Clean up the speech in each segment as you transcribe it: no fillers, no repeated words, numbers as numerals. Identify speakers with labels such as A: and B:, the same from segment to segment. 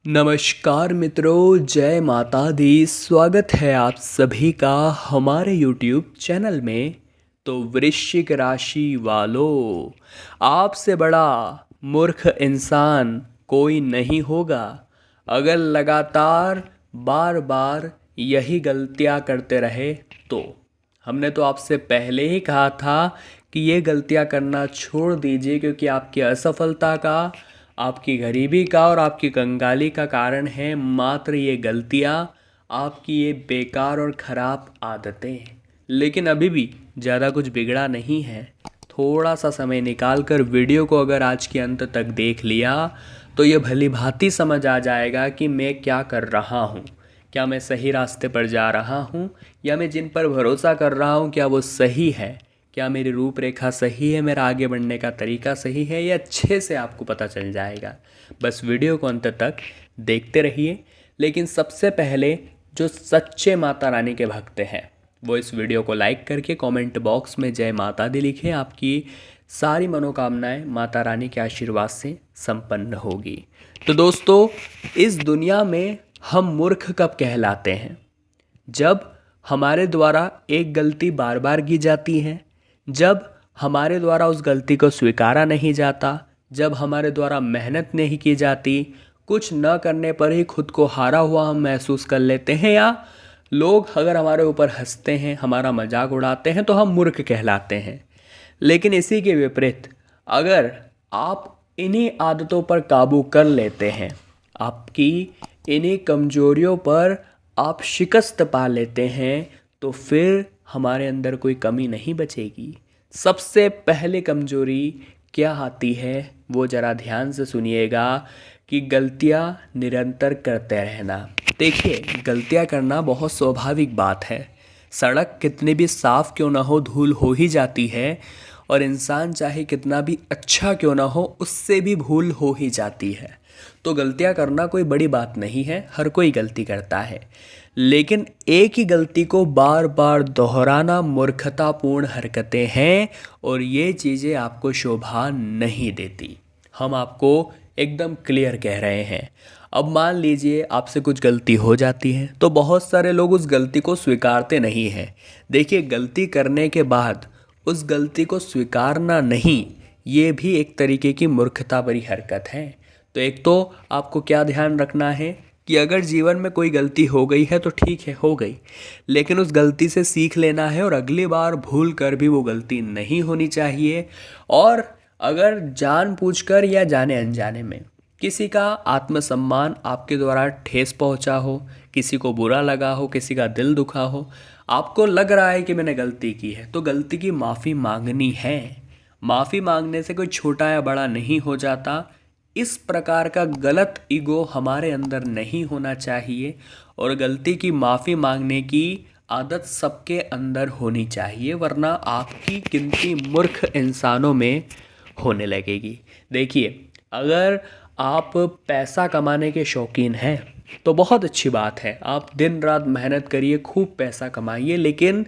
A: नमस्कार मित्रों, जय माता दी। स्वागत है आप सभी का हमारे YouTube चैनल में। तो वृश्चिक राशि वालों, आपसे बड़ा मूर्ख इंसान कोई नहीं होगा। अगर लगातार बार बार यही गलतियां करते रहे तो हमने तो आपसे पहले ही कहा था कि ये गलतियां करना छोड़ दीजिए, क्योंकि आपकी असफलता का, आपकी गरीबी का और आपकी कंगाली का कारण है मात्र ये गलतियाँ, आपकी ये बेकार और ख़राब आदतें। लेकिन अभी भी ज़्यादा कुछ बिगड़ा नहीं है। थोड़ा सा समय निकाल कर वीडियो को अगर आज के अंत तक देख लिया तो ये भली भांति समझ आ जाएगा कि मैं क्या कर रहा हूँ। क्या मैं सही रास्ते पर जा रहा हूँ, या मैं जिन पर भरोसा कर रहा हूँ क्या वो सही है, क्या मेरी रूपरेखा सही है, मेरा आगे बढ़ने का तरीका सही है, ये अच्छे से आपको पता चल जाएगा। बस वीडियो को अंत तक देखते रहिए। लेकिन सबसे पहले जो सच्चे माता रानी के भक्त हैं वो इस वीडियो को लाइक करके कमेंट बॉक्स में जय माता दी लिखें। आपकी सारी मनोकामनाएं माता रानी के आशीर्वाद से संपन्न होगी। तो दोस्तों, इस दुनिया में हम मूर्ख कब कहलाते हैं? जब हमारे द्वारा एक गलती बार बार की जाती है, जब हमारे द्वारा उस गलती को स्वीकारा नहीं जाता, जब हमारे द्वारा मेहनत नहीं की जाती, कुछ न करने पर ही खुद को हारा हुआ हम महसूस कर लेते हैं, या लोग अगर हमारे ऊपर हंसते हैं, हमारा मजाक उड़ाते हैं तो हम मूर्ख कहलाते हैं। लेकिन इसी के विपरीत अगर आप इन्हीं आदतों पर काबू कर लेते हैं, आपकी इन्हीं कमजोरियों पर आप शिकस्त पा लेते हैं, तो फिर हमारे अंदर कोई कमी नहीं बचेगी। सबसे पहले कमजोरी क्या आती है वो ज़रा ध्यान से सुनिएगा, कि गलतियां निरंतर करते रहना। देखिए, गलतियां करना बहुत स्वाभाविक बात है। सड़क कितनी भी साफ क्यों ना हो, धूल हो ही जाती है, और इंसान चाहे कितना भी अच्छा क्यों ना हो, उससे भी भूल हो ही जाती है। तो गलतियां करना कोई बड़ी बात नहीं है, हर कोई गलती करता है। लेकिन एक ही गलती को बार बार दोहराना मूर्खतापूर्ण हरकतें हैं, और ये चीज़ें आपको शोभा नहीं देती। हम आपको एकदम क्लियर कह रहे हैं। अब मान लीजिए आपसे कुछ गलती हो जाती है, तो बहुत सारे लोग उस गलती को स्वीकारते नहीं हैं। देखिए, गलती करने के बाद उस गलती को स्वीकारना नहीं, ये भी एक तरीके की मूर्खता भरी हरकत है। तो एक तो आपको क्या ध्यान रखना है कि अगर जीवन में कोई गलती हो गई है तो ठीक है, हो गई, लेकिन उस गलती से सीख लेना है, और अगली बार भूल कर भी वो गलती नहीं होनी चाहिए। और अगर जानबूझकर या जाने अनजाने में किसी का आत्मसम्मान आपके द्वारा ठेस पहुंचा हो, किसी को बुरा लगा हो, किसी का दिल दुखा हो, आपको लग रहा है कि मैंने गलती की है, तो गलती की माफ़ी मांगनी है। माफ़ी मांगने से कोई छोटा या बड़ा नहीं हो जाता। इस प्रकार का गलत ईगो हमारे अंदर नहीं होना चाहिए, और गलती की माफ़ी मांगने की आदत सबके अंदर होनी चाहिए, वरना आपकी गिनती मूर्ख इंसानों में होने लगेगी। देखिए, अगर आप पैसा कमाने के शौकीन हैं तो बहुत अच्छी बात है, आप दिन रात मेहनत करिए, खूब पैसा कमाइए, लेकिन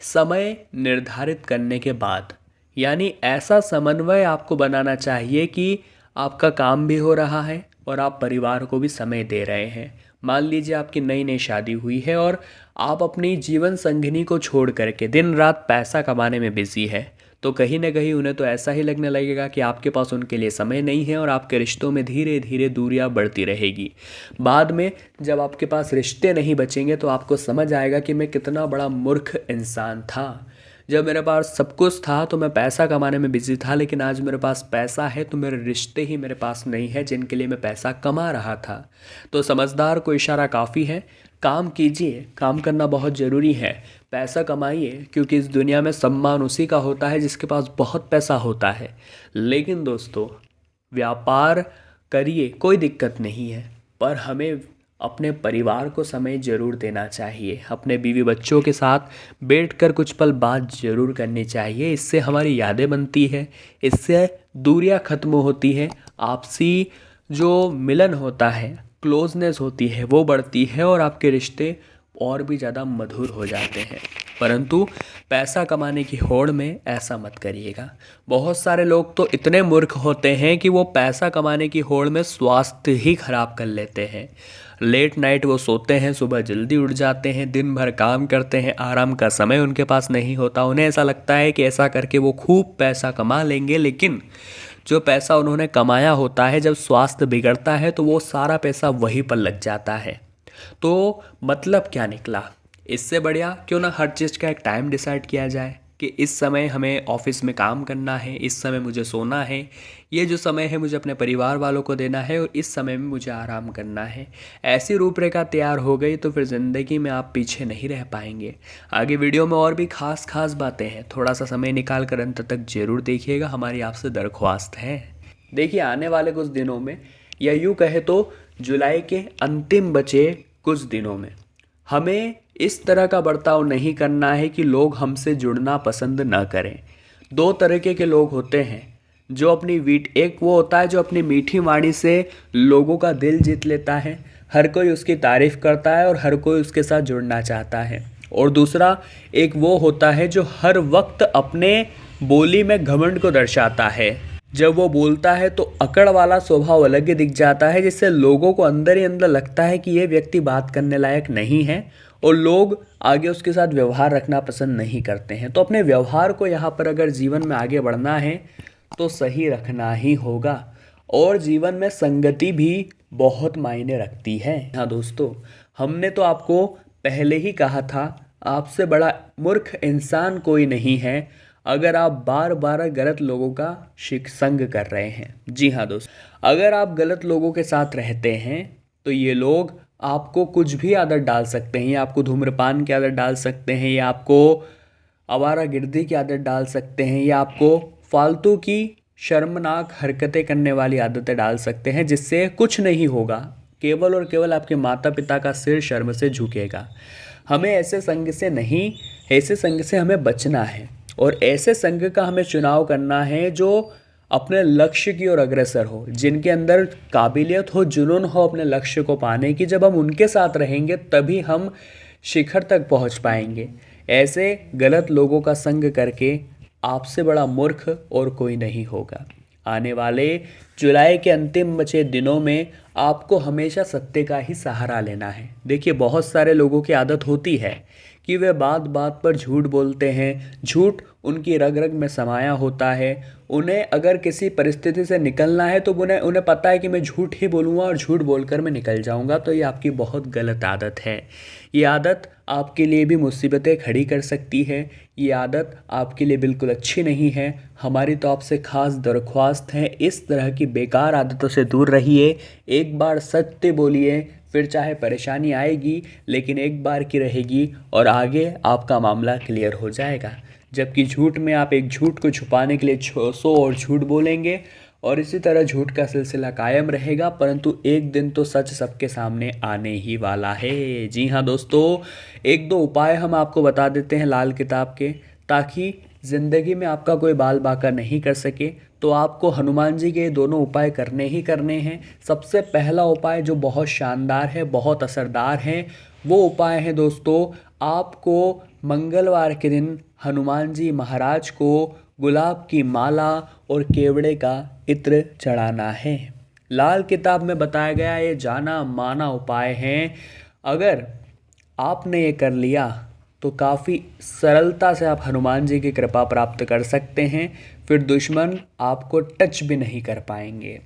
A: समय निर्धारित करने के बाद, यानी ऐसा समन्वय आपको बनाना चाहिए कि आपका काम भी हो रहा है और आप परिवार को भी समय दे रहे हैं। मान लीजिए आपकी नई नई शादी हुई है और आप अपनी जीवन संगिनी को छोड़ करके दिन रात पैसा कमाने में बिजी है, तो कहीं ना कहीं उन्हें तो ऐसा ही लगने लगेगा कि आपके पास उनके लिए समय नहीं है, और आपके रिश्तों में धीरे धीरे दूरियां बढ़ती रहेगी। बाद में जब आपके पास रिश्ते नहीं बचेंगे तो आपको समझ आएगा कि मैं कितना बड़ा मूर्ख इंसान था। जब मेरे पास सब कुछ था तो मैं पैसा कमाने में बिजी था, लेकिन आज मेरे पास पैसा है तो मेरे रिश्ते ही मेरे पास नहीं है जिनके लिए मैं पैसा कमा रहा था। तो समझदार को इशारा काफ़ी है। काम कीजिए, काम करना बहुत ज़रूरी है, पैसा कमाइए, क्योंकि इस दुनिया में सम्मान उसी का होता है जिसके पास बहुत पैसा होता है। लेकिन दोस्तों, व्यापार करिए, कोई दिक्कत नहीं है, पर हमें अपने परिवार को समय ज़रूर देना चाहिए। अपने बीवी बच्चों के साथ बैठकर कुछ पल बात ज़रूर करनी चाहिए। इससे हमारी यादें बनती है, इससे दूरियां ख़त्म होती है, आपसी जो मिलन होता है, क्लोजनेस होती है, वो बढ़ती है, और आपके रिश्ते और भी ज़्यादा मधुर हो जाते हैं। परंतु पैसा कमाने की होड़ में ऐसा मत करिएगा। बहुत सारे लोग तो इतने मूर्ख होते हैं कि वो पैसा कमाने की होड़ में स्वास्थ्य ही खराब कर लेते हैं। लेट नाइट वो सोते हैं, सुबह जल्दी उठ जाते हैं, दिन भर काम करते हैं, आराम का समय उनके पास नहीं होता। उन्हें ऐसा लगता है कि ऐसा करके वो खूब पैसा कमा लेंगे, लेकिन जो पैसा उन्होंने कमाया होता है, जब स्वास्थ्य बिगड़ता है तो वो सारा पैसा वहीं पर लग जाता है। तो मतलब क्या निकला? इससे बढ़िया क्यों ना हर चीज़ का एक टाइम डिसाइड किया जाए कि इस समय हमें ऑफिस में काम करना है, इस समय मुझे सोना है, ये जो समय है मुझे अपने परिवार वालों को देना है और इस समय में मुझे आराम करना है। ऐसी रूपरेखा तैयार हो गई तो फिर ज़िंदगी में आप पीछे नहीं रह पाएंगे। आगे वीडियो में और भी खास खास बातें हैं, थोड़ा सा समय निकाल कर अंत तक जरूर देखिएगा, हमारी आपसे दरख्वास्त है। देखिए, आने वाले कुछ दिनों में, या यूँ कहे तो जुलाई के अंतिम बचे कुछ दिनों में, हमें इस तरह का बर्ताव नहीं करना है कि लोग हमसे जुड़ना पसंद ना करें। दो तरीके के लोग होते हैं जो एक वो होता है जो अपनी मीठी वाणी से लोगों का दिल जीत लेता है, हर कोई उसकी तारीफ करता है और हर कोई उसके साथ जुड़ना चाहता है। और दूसरा एक वो होता है जो हर वक्त अपने बोली में घमंड को दर्शाता है। जब वो बोलता है तो अकड़ वाला स्वभाव अलग ही दिख जाता है, जिससे लोगों को अंदर ही अंदर लगता है कि ये व्यक्ति बात करने लायक नहीं है और लोग आगे उसके साथ व्यवहार रखना पसंद नहीं करते हैं। तो अपने व्यवहार को यहाँ पर अगर जीवन में आगे बढ़ना है तो सही रखना ही होगा। और जीवन में संगति भी बहुत मायने रखती है। हाँ दोस्तों, हमने तो आपको पहले ही कहा था, आपसे बड़ा मूर्ख इंसान कोई नहीं है अगर आप बार बार गलत लोगों का संग कर रहे हैं। जी हाँ दोस्तों, अगर आप गलत लोगों के साथ रहते हैं तो ये लोग आपको कुछ भी आदत डाल सकते हैं। ये आपको धूम्रपान की आदत डाल सकते हैं, या आपको आवारागर्दी की आदत डाल सकते हैं, या आपको फालतू की शर्मनाक हरकतें करने वाली आदतें डाल सकते हैं, जिससे कुछ नहीं होगा, केवल और केवल आपके माता पिता का सिर शर्म से झुकेगा। हमें ऐसे संग से हमें बचना है और ऐसे संग का हमें चुनाव करना है जो अपने लक्ष्य की ओर अग्रसर हो, जिनके अंदर काबिलियत हो, जुनून हो अपने लक्ष्य को पाने की। जब हम उनके साथ रहेंगे तभी हम शिखर तक पहुंच पाएंगे। ऐसे गलत लोगों का संग करके आपसे बड़ा मूर्ख और कोई नहीं होगा। आने वाले जुलाई के अंतिम बचे दिनों में आपको हमेशा सत्य का ही सहारा लेना है। देखिए, बहुत सारे लोगों की आदत होती है कि वे बात बात पर झूठ बोलते हैं, झूठ उनकी रग रग में समाया होता है। उन्हें अगर किसी परिस्थिति से निकलना है तो उन्हें पता है कि मैं झूठ ही बोलूँगा और झूठ बोलकर मैं निकल जाऊँगा। तो ये आपकी बहुत गलत आदत है। ये आदत आपके लिए भी मुसीबतें खड़ी कर सकती है। ये आदत आपके लिए बिल्कुल अच्छी नहीं है। हमारी तो आपसे खास दरख्वास्त है, इस तरह की बेकार आदतों से दूर रहिए। एक बार सत्य बोलिए, फिर चाहे परेशानी आएगी लेकिन एक बार की रहेगी और आगे आपका मामला क्लियर हो जाएगा। जबकि झूठ में आप एक झूठ को छुपाने के लिए 100 और झूठ बोलेंगे और इसी तरह झूठ का सिलसिला कायम रहेगा, परंतु एक दिन तो सच सबके सामने आने ही वाला है। जी हाँ दोस्तों, एक दो उपाय हम आपको बता देते हैं लाल किताब के, ताकि ज़िंदगी में आपका कोई बाल बाका नहीं कर सके। तो आपको हनुमान जी के दोनों उपाय करने ही करने हैं। सबसे पहला उपाय जो बहुत शानदार है, बहुत असरदार है, वो उपाय है दोस्तों, आपको मंगलवार के दिन हनुमान जी महाराज को गुलाब की माला और केवड़े का इत्र चढ़ाना है। लाल किताब में बताया गया ये जाना माना उपाय हैं। अगर आपने ये कर लिया तो काफ़ी सरलता से आप हनुमान जी की कृपा प्राप्त कर सकते हैं, फिर दुश्मन आपको टच भी नहीं कर पाएंगे।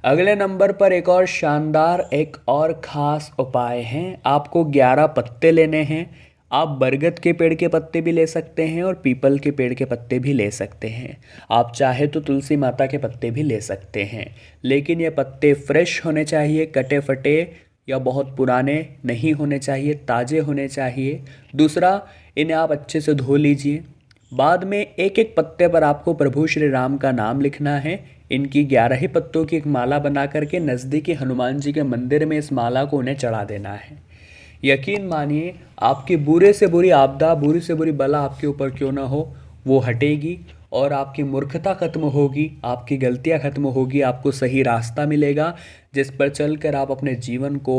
A: अगले नंबर पर एक और शानदार, एक और ख़ास उपाय हैं। आपको 11 पत्ते लेने हैं। आप बरगद के पेड़ के पत्ते भी ले सकते हैं और पीपल के पेड़ के पत्ते भी ले सकते हैं। आप चाहे तो तुलसी माता के पत्ते भी ले सकते हैं, लेकिन ये पत्ते फ्रेश होने चाहिए, कटे फटे या बहुत पुराने नहीं होने चाहिए, ताज़े होने चाहिए। दूसरा, इन्हें आप अच्छे से धो लीजिए। बाद में एक एक पत्ते पर आपको प्रभु श्री राम का नाम लिखना है। इनकी 11 ही पत्तों की एक माला बना करके नज़दीकी हनुमान जी के मंदिर में इस माला को उन्हें चढ़ा देना है। यकीन मानिए, आपकी बुरे से बुरी आपदा, बुरी से बुरी बला आपके ऊपर क्यों ना हो, वो हटेगी और आपकी मूर्खता खत्म होगी, आपकी गलतियां खत्म होगी, आपको सही रास्ता मिलेगा जिस पर चलकर आप अपने जीवन को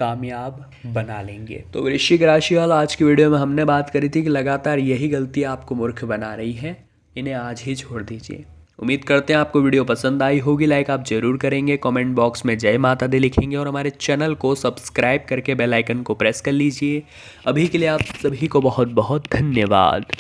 A: कामयाब बना लेंगे। तो वृश्चिक राशि वालों, आज की वीडियो में हमने बात करी थी कि लगातार यही गलतियाँ आपको मूर्ख बना रही हैं, इन्हें आज ही छोड़ दीजिए। उम्मीद करते हैं आपको वीडियो पसंद आई होगी। लाइक आप जरूर करेंगे, कमेंट बॉक्स में जय माता दी लिखेंगे और हमारे चैनल को सब्सक्राइब करके बेल आइकन को प्रेस कर लीजिए। अभी के लिए आप सभी को बहुत बहुत धन्यवाद।